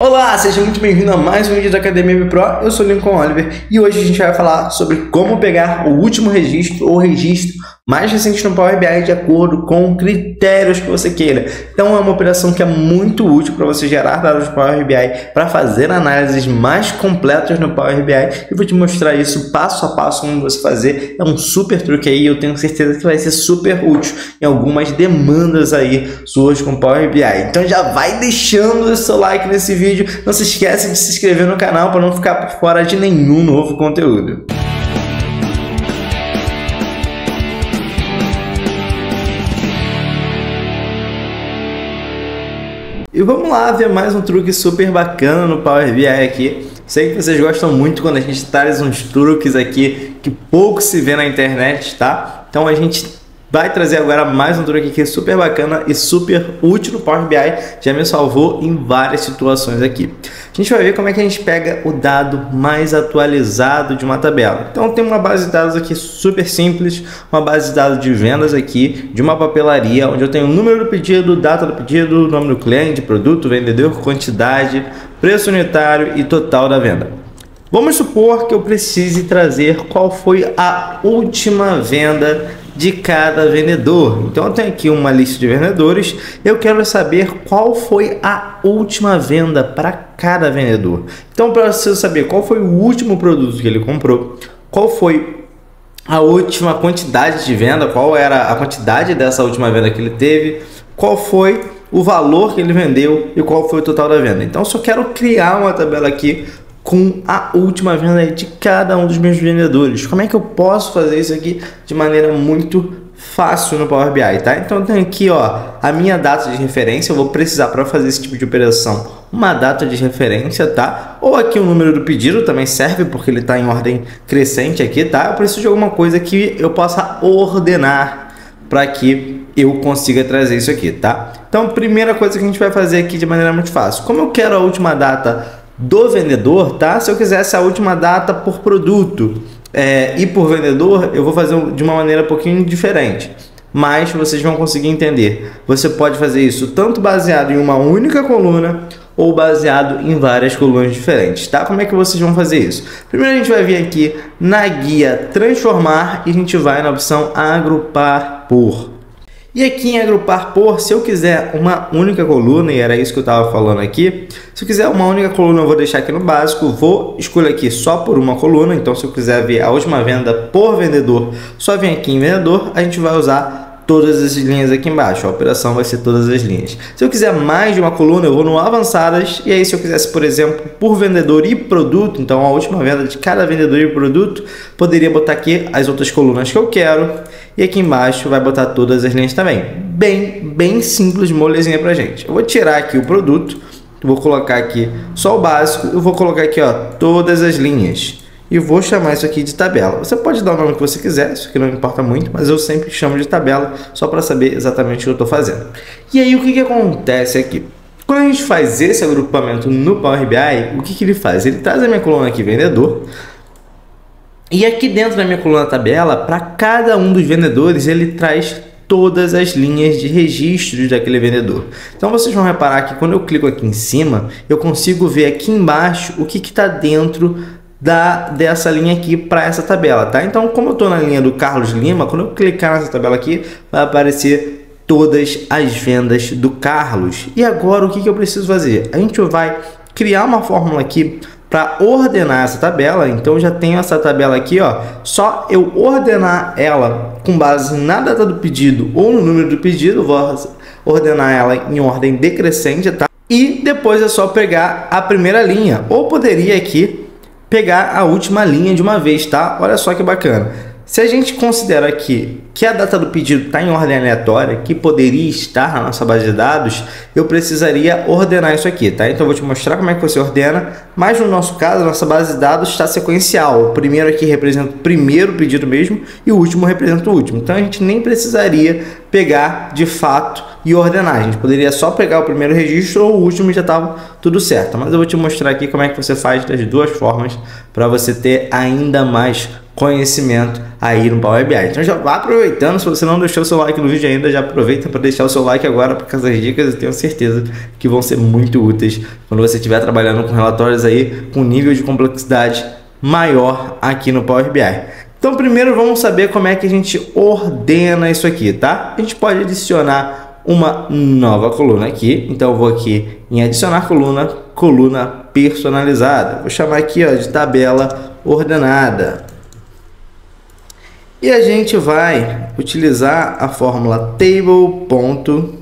Olá, seja muito bem-vindo a mais um vídeo da Academia M Pro. Eu sou o Lincoln Oliver e hoje a gente vai falar sobre como pegar o último registro ou registro mais recente no Power BI de acordo com critérios que você queira. Então é uma operação que é muito útil para você gerar dados do Power BI para fazer análises mais completas no Power BI. E vou te mostrar isso passo a passo como você fazer. É um super truque aí, eu tenho certeza que vai ser super útil em algumas demandas aí suas com Power BI. Então já vai deixando o seu like nesse vídeo. Não se esqueça de se inscrever no canal para não ficar por fora de nenhum novo conteúdo. E vamos lá ver mais um truque super bacana no Power BI aqui. Sei que vocês gostam muito quando a gente traz uns truques aqui que pouco se vê na internet, tá? Então a gente vai trazer agora mais um truque aqui super bacana e super útil no Power BI. Já me salvou em várias situações aqui. A gente vai ver como é que a gente pega o dado mais atualizado de uma tabela. Então tem uma base de dados aqui super simples, uma base de dados de vendas aqui, de uma papelaria, onde eu tenho o número do pedido, data do pedido, nome do cliente, produto, vendedor, quantidade, preço unitário e total da venda. Vamos supor que eu precise trazer qual foi a última venda de cada vendedor. Então eu tenho aqui uma lista de vendedores, eu quero saber qual foi a última venda para cada vendedor. Então para você saber qual foi o último produto que ele comprou, qual foi a última quantidade de venda, qual era a quantidade dessa última venda que ele teve, qual foi o valor que ele vendeu e qual foi o total da venda. Então se eu quero criar uma tabela aqui com a última venda de cada um dos meus vendedores. Como é que eu posso fazer isso aqui de maneira muito fácil no Power BI, tá? Então eu tenho aqui, ó, a minha data de referência. Eu vou precisar para fazer esse tipo de operação uma data de referência, tá? Ou aqui o número do pedido também serve porque ele está em ordem crescente aqui, tá? Eu preciso de alguma coisa que eu possa ordenar para que eu consiga trazer isso aqui, tá? Então, primeira coisa que a gente vai fazer aqui de maneira muito fácil. Como eu quero a última data do vendedor, tá? Se eu quisesse a última data por produto e por vendedor, eu vou fazer de uma maneira um pouquinho diferente, mas vocês vão conseguir entender. Você pode fazer isso tanto baseado em uma única coluna ou baseado em várias colunas diferentes, tá? Como é que vocês vão fazer isso? Primeiro a gente vai vir aqui na guia transformar e a gente vai na opção agrupar por. E aqui em agrupar por, se eu quiser uma única coluna, e era isso que eu estava falando aqui, se eu quiser uma única coluna eu vou deixar aqui no básico, vou escolher aqui só por uma coluna. Então se eu quiser ver a última venda por vendedor, só vem aqui em vendedor, a gente vai usar todas as linhas aqui embaixo, a operação vai ser todas as linhas. Se eu quiser mais de uma coluna, eu vou no avançadas, e aí se eu quisesse, por exemplo, por vendedor e produto, então a última venda de cada vendedor e produto, poderia botar aqui as outras colunas que eu quero, e aqui embaixo vai botar todas as linhas também. Bem simples, molezinha pra gente. Eu vou tirar aqui o produto, vou colocar aqui só o básico, eu vou colocar aqui, ó, todas as linhas. E vou chamar isso aqui de tabela. Você pode dar o nome que você quiser, isso aqui não importa muito, mas eu sempre chamo de tabela, só para saber exatamente o que eu estou fazendo. E aí o que acontece aqui? Quando a gente faz esse agrupamento no Power BI, o que ele faz? Ele traz a minha coluna aqui, vendedor, e aqui dentro da minha coluna tabela, para cada um dos vendedores, ele traz todas as linhas de registros daquele vendedor. Então vocês vão reparar que quando eu clico aqui em cima, eu consigo ver aqui embaixo o que está dentro dessa linha aqui para essa tabela, tá? Então, como eu estou na linha do Carlos Lima, quando eu clicar nessa tabela aqui, vai aparecer todas as vendas do Carlos. E agora, o que eu preciso fazer? A gente vai criar uma fórmula aqui para ordenar essa tabela. Então, eu já tenho essa tabela aqui, ó. Só eu ordenar ela com base na data do pedido ou no número do pedido, vou ordenar ela em ordem decrescente, tá? E depois é só pegar a primeira linha, ou poderia aqui pegar a última linha de uma vez, tá? Olha só que bacana. Se a gente considera aqui que a data do pedido está em ordem aleatória, que poderia estar na nossa base de dados, eu precisaria ordenar isso aqui, tá? Então eu vou te mostrar como é que você ordena, mas no nosso caso, a nossa base de dados está sequencial. O primeiro aqui representa o primeiro pedido mesmo e o último representa o último. Então a gente nem precisaria pegar de fato e ordenar. A gente poderia só pegar o primeiro registro ou o último e já estava tudo certo. Mas eu vou te mostrar aqui como é que você faz das duas formas para você ter ainda mais conhecimento aí no Power BI. Então já vá aproveitando, se você não deixou o seu like no vídeo ainda, já aproveita para deixar o seu like agora, porque essas dicas eu tenho certeza que vão ser muito úteis quando você estiver trabalhando com relatórios aí com nível de complexidade maior aqui no Power BI. Então primeiro vamos saber como é que a gente ordena isso aqui, tá? A gente pode adicionar uma nova coluna aqui. Então eu vou aqui em adicionar coluna, coluna personalizada. Vou chamar aqui, ó, de tabela ordenada. E a gente vai utilizar a fórmula table.sort,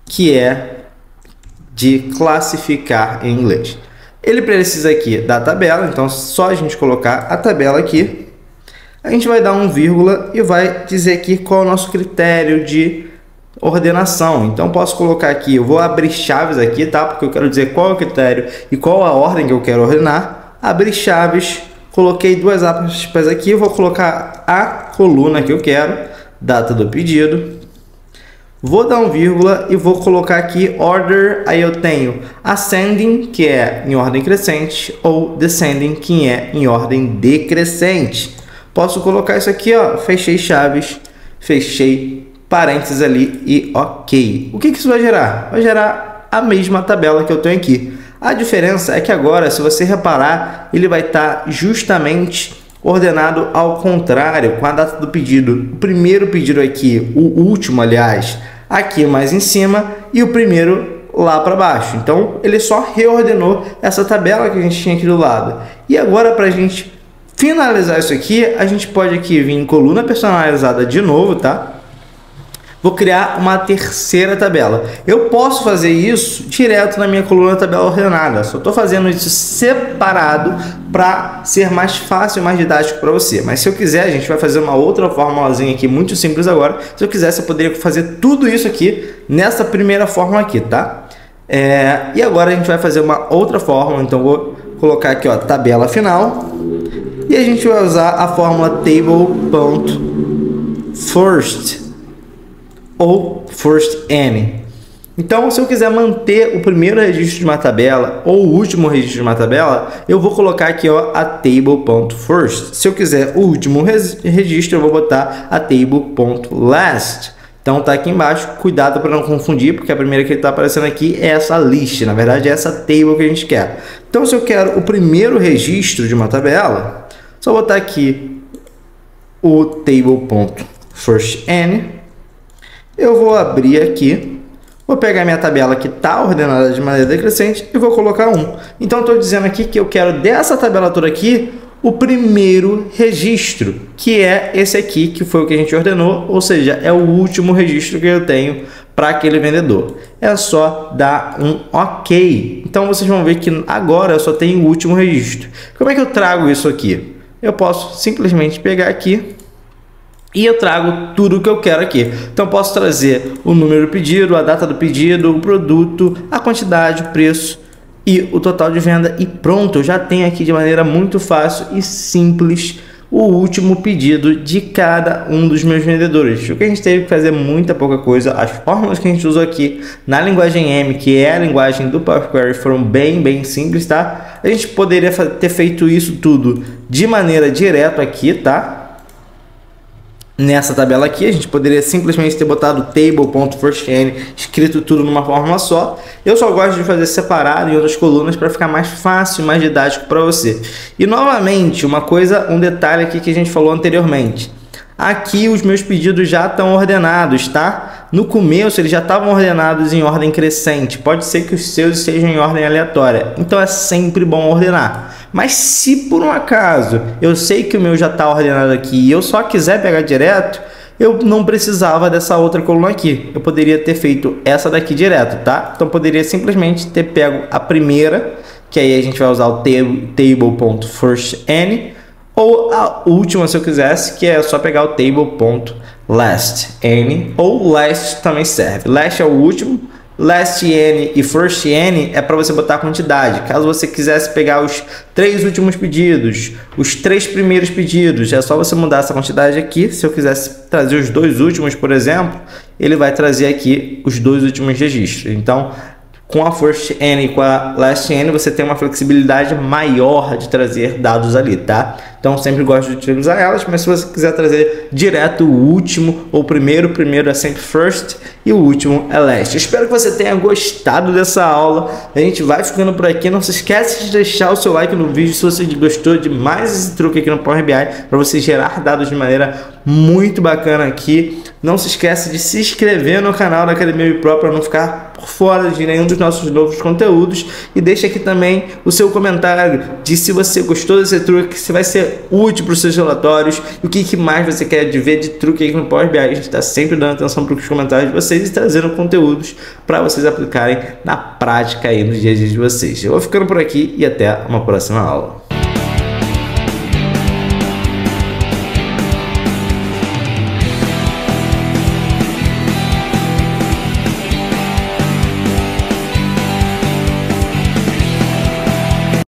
que é de classificar em inglês. Ele precisa aqui da tabela, então só a gente colocar a tabela aqui, a gente vai dar um vírgula e vai dizer aqui qual é o nosso critério de ordenação. Então posso colocar aqui, eu vou abrir chaves aqui, tá? Porque eu quero dizer qual é o critério e qual a ordem que eu quero ordenar. Abrir chaves, coloquei duas aspas aqui, eu vou colocar a coluna que eu quero, data do pedido. Vou dar um vírgula e vou colocar aqui order, aí eu tenho ascending, que é em ordem crescente, ou descending, que é em ordem decrescente. Posso colocar isso aqui, ó, fechei chaves, fechei parênteses ali e ok. O que isso vai gerar? Vai gerar a mesma tabela que eu tenho aqui. A diferença é que agora, se você reparar, ele vai estar justamente ordenado ao contrário, com a data do pedido. O primeiro pedido aqui, o último, aliás, aqui mais em cima e o primeiro lá para baixo. Então, ele só reordenou essa tabela que a gente tinha aqui do lado. E agora, para a gente finalizar isso aqui, a gente pode aqui vir em coluna personalizada de novo, tá? Vou criar uma terceira tabela. Eu posso fazer isso direto na minha coluna tabela ordenada. Só estou fazendo isso separado para ser mais fácil e mais didático para você. Mas se eu quiser, a gente vai fazer uma outra formulazinha aqui muito simples agora. Se eu quisesse, eu poderia fazer tudo isso aqui nessa primeira fórmula aqui, tá? E agora a gente vai fazer uma outra fórmula. Então vou colocar aqui, ó, tabela final. E a gente vai usar a fórmula table.first. Ou first n. Então, se eu quiser manter o primeiro registro de uma tabela ou o último registro de uma tabela, eu vou colocar aqui, ó, a table.first. Se eu quiser o último registro, eu vou botar a table.last. Então tá aqui embaixo, cuidado para não confundir, porque a primeira que está aparecendo aqui é essa list, na verdade é essa table que a gente quer. Então, se eu quero o primeiro registro de uma tabela, só botar aqui o table.firstn. Eu vou abrir aqui, vou pegar minha tabela que está ordenada de maneira decrescente e vou colocar 1. Então, estou dizendo aqui que eu quero dessa tabela toda aqui o primeiro registro, que é esse aqui, que foi o que a gente ordenou, ou seja, é o último registro que eu tenho para aquele vendedor. É só dar um OK. Então, vocês vão ver que agora eu só tenho o último registro. Como é que eu trago isso aqui? Eu posso simplesmente pegar aqui e eu trago tudo o que eu quero aqui. Então, posso trazer o número do pedido, a data do pedido, o produto, a quantidade, o preço e o total de venda. E pronto, eu já tenho aqui de maneira muito fácil e simples o último pedido de cada um dos meus vendedores. O que a gente teve que fazer muita pouca coisa. As fórmulas que a gente usou aqui na linguagem M, que é a linguagem do Power Query, foram bem simples, tá? A gente poderia ter feito isso tudo de maneira direta aqui, tá? Nessa tabela aqui, a gente poderia simplesmente ter botado table.firstn, escrito tudo numa fórmula só. Eu só gosto de fazer separado em outras colunas para ficar mais fácil e mais didático para você. E novamente, um detalhe aqui que a gente falou anteriormente. Aqui os meus pedidos já estão ordenados, tá? No começo eles já estavam ordenados em ordem crescente. Pode ser que os seus estejam em ordem aleatória. Então é sempre bom ordenar. Mas se por um acaso eu sei que o meu já está ordenado aqui e eu só quiser pegar direto, eu não precisava dessa outra coluna aqui. Eu poderia ter feito essa daqui direto, tá? Então poderia simplesmente ter pego a primeira, que aí a gente vai usar o table.firstn, ou a última, se eu quisesse, que é só pegar o table.lastn, ou last também serve. Last é o último Last N e First N é para você botar a quantidade. Caso você quisesse pegar os 3 últimos pedidos, os 3 primeiros pedidos, é só você mudar essa quantidade aqui. Se eu quisesse trazer os 2 últimos, por exemplo, ele vai trazer aqui os 2 últimos registros. Então, com a First N e com a Last N, você tem uma flexibilidade maior de trazer dados ali, tá? Então, sempre gosto de utilizar elas, mas se você quiser trazer direto o último ou o primeiro é sempre First e o último é Last. Eu espero que você tenha gostado dessa aula. A gente vai ficando por aqui. Não se esquece de deixar o seu like no vídeo se você gostou de mais esse truque aqui no Power BI para você gerar dados de maneira muito bacana aqui. Não se esquece de se inscrever no canal da Academia BPRO para não ficar por fora de nenhum dos nossos novos conteúdos. E deixa aqui também o seu comentário de se você gostou desse truque, se vai ser útil para os seus relatórios e o que mais você quer de ver de truque aqui no Power BI. A gente está sempre dando atenção para os comentários de vocês e trazendo conteúdos para vocês aplicarem na prática aí nos dias a dia de vocês. Eu vou ficando por aqui e até uma próxima aula.